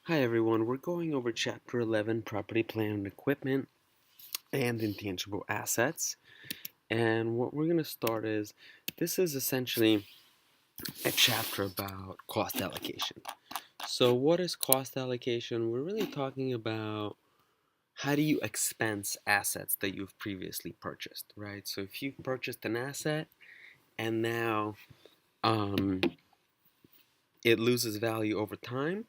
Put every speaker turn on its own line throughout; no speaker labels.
Hi everyone, we're going over Chapter 11, Property, Plant, and Equipment, and Intangible Assets. And what we're going to start is, this is essentially a chapter about cost allocation. So what is cost allocation? We're really talking about how do you expense assets that you've previously purchased, right? So if you've purchased an asset and now it loses value over time,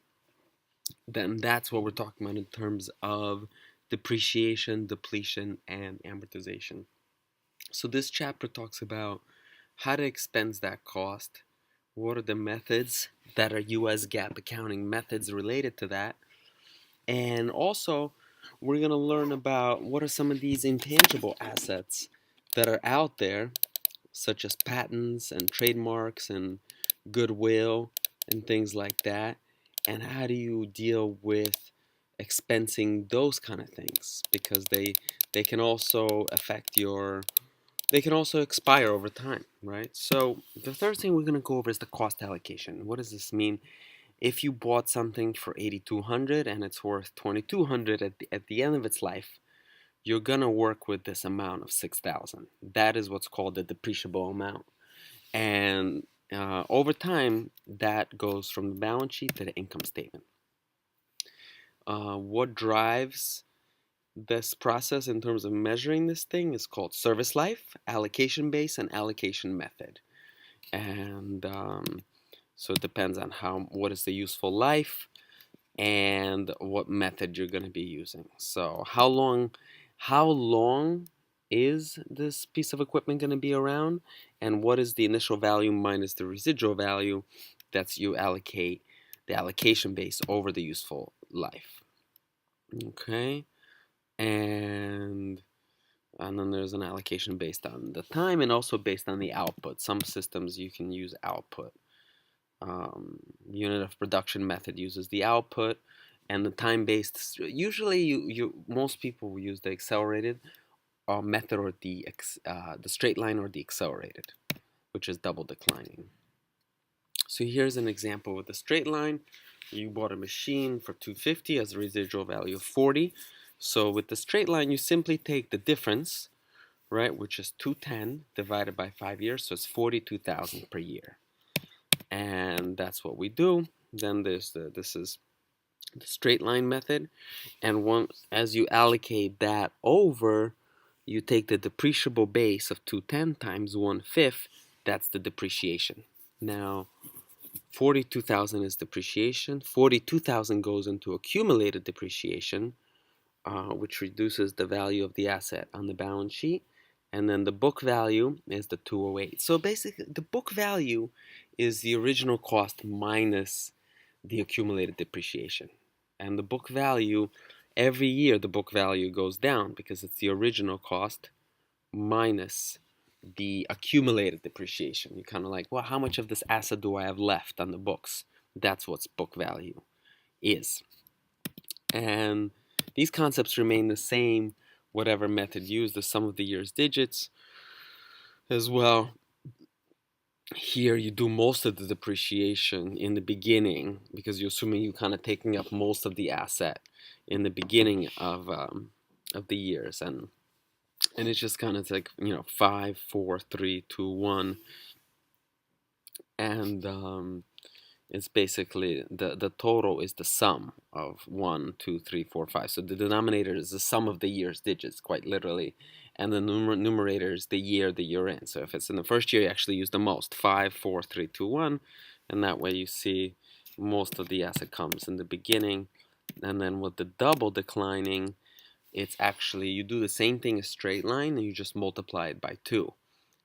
then that's what we're talking about in terms of depreciation, depletion, and amortization. So this chapter talks about how to expense that cost, what are the methods that are US GAAP accounting methods related to that, and also we're going to learn about what are some of these intangible assets that are out there, such as patents and trademarks and goodwill and things like that, and how do you deal with expensing those kind of things, because they can also affect your they can also expire over time, right? So the third thing we're going to go over is the cost allocation. What does this mean? If you bought something for 8,200 and it's worth 2,200 at the end of its life, you're going to work with this amount of 6,000. That is what's called the depreciable amount. And over time, that goes from the balance sheet to the income statement. What drives this process in terms of measuring this thing is called service life, allocation base, and allocation method. And so it depends on what is the useful life and what method you're going to be using. So how long is this piece of equipment going to be around, and what is the initial value minus the residual value that's you allocate the allocation base over the useful life. Okay, and then there's an allocation based on the time and also based on the output. Some systems you can use output. Unit of production method uses the output, and the time-based. Usually, most people will use the accelerated method or the straight line or the accelerated, which is double declining. So here's an example with the straight line. You bought a machine for 250 as a residual value of 40. So with the straight line, you simply take the difference, right, which is 210 divided by 5 years, so it's 42,000 per year. And that's what we do. Then this is the straight line method, and as you allocate that over, you take the depreciable base of 210 times 1/5. That's the depreciation. Now 42,000 is depreciation. 42,000 goes into accumulated depreciation, which reduces the value of the asset on the balance sheet. And then the book value is the 208. So basically, the book value is the original cost minus the accumulated depreciation. And the book value, every year the book value goes down because it's the original cost minus the accumulated depreciation. You're kind of like, well, how much of this asset do I have left on the books? That's what book value is. And these concepts remain the same, whatever method used, the sum of the year's digits as well. Here you do most of the depreciation in the beginning because you're assuming you're kind of taking up most of the asset in the beginning of the years, and it's just kind of like 5, 4, 3, 2, 1, and it's basically the total is the sum of 1, 2, 3, 4, 5. So the denominator is the sum of the year's digits, quite literally, and the numerator is the year that you're in. So if it's in the first year, you actually use the most, 5, 4, 3, 2, 1, and that way you see most of the asset comes in the beginning. And then with the double declining, it's actually, you do the same thing as straight line and you just multiply it by 2.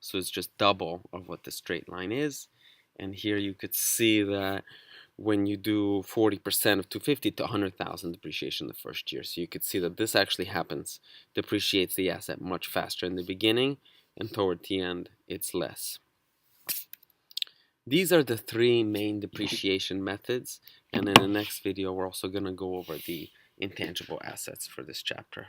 So it's just double of what the straight line is. And here you could see that when you do 40% of 250 to 100,000 depreciation the first year. So you could see that this actually happens, depreciates the asset much faster in the beginning, and toward the end it's less. These are the 3 main depreciation methods, and in the next video we're also going to go over the intangible assets for this chapter.